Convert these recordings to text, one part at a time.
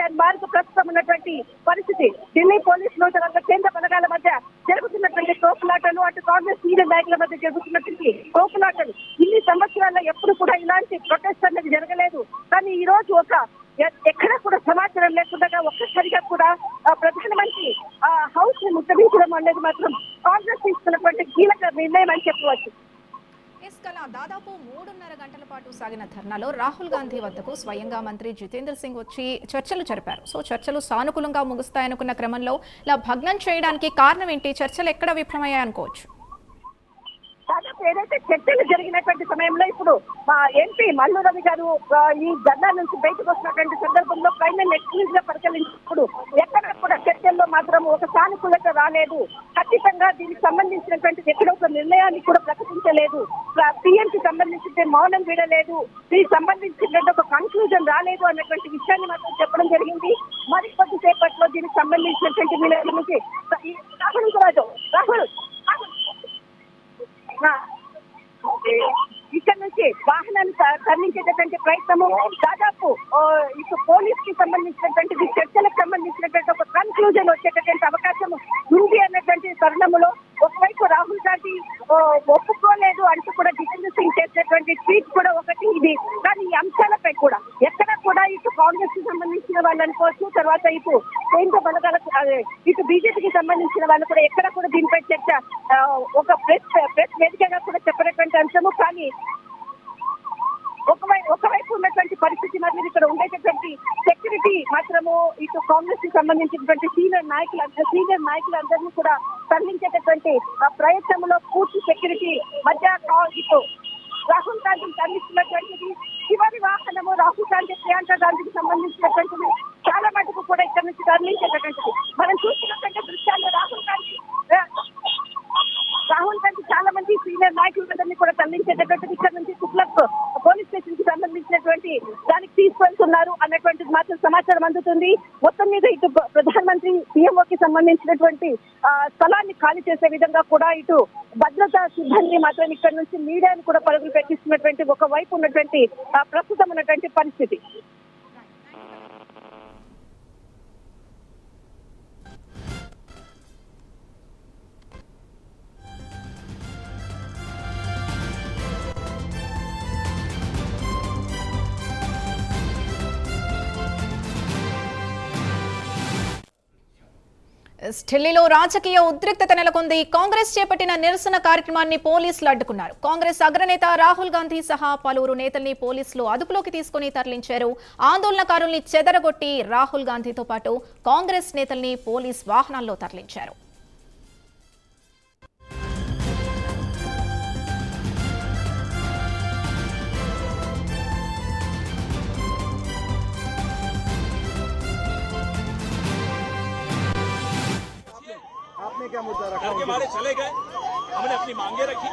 కళ్యాణ్ మార్గ్ ప్రస్తుతం ఉన్నటువంటి పరిస్థితి. ఢిల్లీ పోలీసులు తర్వాత కేంద్ర బలగాల మధ్య జరుగుతున్నటువంటి తోపులాటలు, అటు కాంగ్రెస్ సీనియర్ నాయకుల మధ్య జరుగుతున్నటువంటి తోపులాటలు. ఇన్ని సంవత్సరాల్లో ఎప్పుడు కూడా ఇలాంటి ప్రొటెస్ట్ అనేది జరగలేదు. కానీ ఈ రోజు ఎక్కడ కూడా సమాచారం లేకుండా ఒక్కసారిగా కూడా ప్రధానమంత్రి హౌస్ ని ముట్టడించడం అనేది మాత్రం కాంగ్రెస్ తీసుకున్నటువంటి కీలక నిర్ణయం అని చెప్పవచ్చు. దాదాపు 3.5 గంటల పాటు సాగిన ధర్నాలో రాహుల్ గాంధీ వద్దకు స్వయంగా మంత్రి జితేంద్ర సింగ్ వచ్చి చర్చలు జరిపారు. సో చర్చలు సానుకూలంగా ముగుస్తాయనుకున్న క్రమంలో ఇలా భగ్నం చేయడానికి కారణం ఏంటి? చర్చలు ఎక్కడ విఫలమయ్యాయి అనుకోవచ్చు? దాదాపు ఏదైతే చర్చలు జరిగినటువంటి సమయంలో ఇప్పుడు మా ఎంపీ మల్లు రవి గారు ఈ ధర్నా నుంచి బయటకు వస్తున్నటువంటి సందర్భంలో పైన ఎక్స్క్లూజివ్ గా పరిశీలించినప్పుడు ఎక్కడ కూడా చర్చల్లో మాత్రం ఒక సానుకూలత రాలేదు. ఖచ్చితంగా దీనికి సంబంధించినటువంటి ఎక్కడ ఒక నిర్ణయాన్ని కూడా ప్రకటించలేదు. పీఎంకి సంబంధించి మౌనం వీడలేదు. దీనికి సంబంధించినటువంటి ఒక కన్క్లూజన్ రాలేదు అన్నటువంటి విషయాన్ని మాత్రం చెప్పడం జరిగింది. మరి కొద్దిసేపట్లో దీనికి సంబంధించినటువంటి వీళ్ళ నుంచి రాహుల్ ఇక్కడ నుంచి వాహనాన్ని తరలించేటటువంటి ప్రయత్నము దాదాపు ఇటు పోలీస్ కి సంబంధించినటువంటి చర్చలకు సంబంధించినటువంటి ఒక కన్క్లూజన్ వచ్చేటటువంటి అవకాశం ఉంది అన్నటువంటి తరుణంలో ఒకవైపు రాహుల్ గాంధీ ఒప్పుకోలేదు అంటూ కూడా జితేంద్ర సింగ్ చేసినటువంటి ట్వీట్ కూడా ఒకటి ఇది. కానీ ఈ అంశాలపై కూడా ఎక్కడ కూడా ఇటు కాంగ్రెస్ కి సంబంధించిన వాళ్ళు అనుకోవచ్చు, తర్వాత ఇటు కేంద్ర బలగాలకు ఇటు బీజేపీకి సంబంధించిన వాళ్ళు కూడా ఎక్కడ కూడా దీనిపై చర్చ ఒక ప్రెస్ వేదికగా కూడా చెప్పినటువంటి అంశము. కానీ ఒకవైపు ఉన్నటువంటి పరిస్థితి మరియు ఇక్కడ ఉండేటటువంటి సెక్యూరిటీ మాత్రము ఇటు కాంగ్రెస్ కి సంబంధించినటువంటి సీనియర్ నాయకులందరినీ కూడా తరలించేటటువంటి ప్రయత్నంలో పూర్తి సెక్యూరిటీ మధ్య ఇటు రాహుల్ గాంధీని తరలిస్తున్నటువంటిది. చివరి వాహనము రాహుల్ గాంధీ ప్రియాంక గాంధీకి సంబంధించినటువంటిది చాలా మటుకు కూడా ఇక్కడ నుంచి తరలించేటటువంటిది. మనం చూస్తున్నటువంటి దృశ్యాల్లో రాహుల్ గాంధీ చాలా మంది సీనియర్ నాయకులందరినీ కూడా తరలించేటటువంటి ఇక్కడ నుంచి తుగ్లక్ పోలీస్ స్టేషన్ కి సంబంధించినటువంటి దానికి తీసుకెళ్తున్నారు అన్నటువంటిది మాత్రం సమాచారం అందుతుంది. మొత్తం మీద ఇటు ప్రధానమంత్రి పిఎంఓకి సంబంధించినటువంటి స్థలాన్ని ఖాళీ చేసే విధంగా కూడా ఇటు భద్రతా సిబ్బంది మాత్రం ఇక్కడ నుంచి మీడియాను కూడా పరుగులు పెట్టిస్తున్నటువంటి ఒకవైపు ఉన్నటువంటి ప్రస్తుతం ఉన్నటువంటి పరిస్థితి. ఢిల్లీలో రాజకీయ ఉద్రిక్తత నెలకొంది. కాంగ్రెస్ చేపట్టిన నిరసన కార్యక్రమాన్ని పోలీసులు అడ్డుకున్నారు. కాంగ్రెస్ అగ్రనేత రాహుల్ గాంధీ సహా పలువురు నేతల్ని పోలీసులు అదుపులోకి తీసుకుని తరలించారు. ఆందోళనకారుల్ని చెదరగొట్టి రాహుల్ గాంధీతో పాటు కాంగ్రెస్ నేతల్ని పోలీస్ వాహనాల్లో తరలించారు. क्या मुद्दा रखा? हमारे चले गए, हमने अपनी मांगे रखी।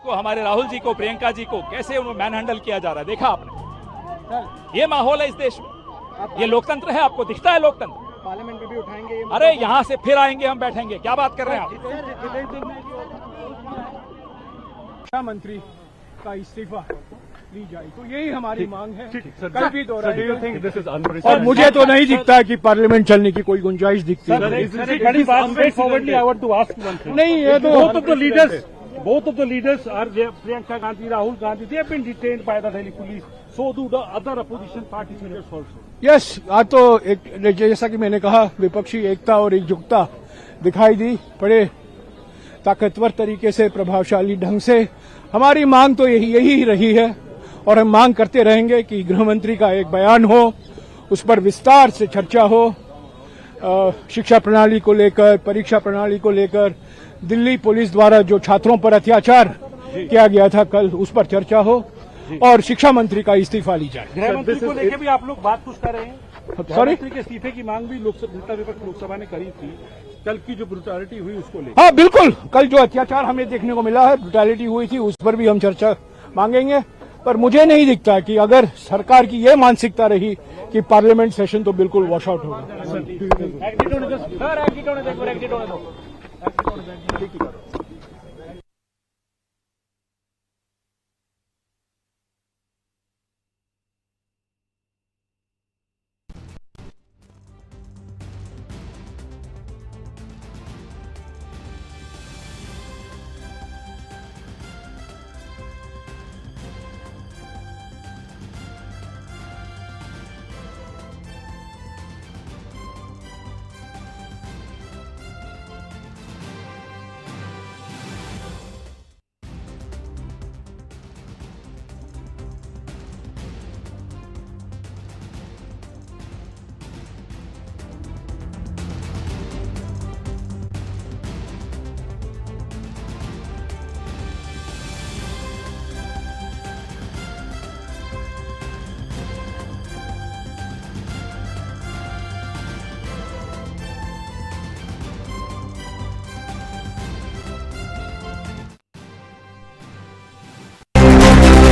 को हमारे राहुल जी को, प्रियंका जी को कैसे उन्हें मैन हैंडल किया जा रहा है, देखा आपने? ये माहौल है इस देश में। ये लोकतंत्र है, आपको दिखता है लोकतंत्र? पार्लियामेंट में भी उठाएंगे? अरे यहाँ से फिर आएंगे, हम बैठेंगे। क्या बात कर रहे हैं आप? रक्षा मंत्री का इस्तीफा ली जाए, तो यही हमारी मांग है। कल भी दोहराई। और मुझे तो नहीं दिखता है कि पार्लियामेंट चलने की कोई गुंजाइश दिखती है। नहीं, ये तो both of the leaders are Priyanka Gandhi, Rahul Gandhi, they have been detained by the Delhi police. So do the other opposition party leaders also. Yes, आज तो जैसा कि मैंने कहा विपक्षी एकता और एकजुटता दिखाई दी। बड़े ताकतवर तरीके से, प्रभावशाली ढंग से हमारी मांग तो यही रही है और हम मांग करते रहेंगे कि गृह मंत्री का एक बयान हो, उस पर विस्तार से चर्चा हो। शिक्षा प्रणाली को लेकर, परीक्षा प्रणाली को लेकर, दिल्ली पुलिस द्वारा जो छात्रों पर अत्याचार किया गया था कल, उस पर चर्चा हो और शिक्षा मंत्री का इस्तीफा ली जाए। गृह मंत्री को लेकर भी आप लोग बात कुछ कर रहे हैं? सॉरी, के इस्तीफे की मांग भी लोकसभा ने करी थी। कल की जो ब्रुटैलिटी हुई उसको लेकर। हाँ बिल्कुल, कल जो अत्याचार हमें देखने को मिला है, ब्रुटैलिटी हुई थी, उस पर भी हम चर्चा मांगेंगे। पर मुझे नहीं दिखता कि अगर सरकार की ये मानसिकता रही कि पार्लियामेंट सेशन तो बिल्कुल वॉश आउट होगा।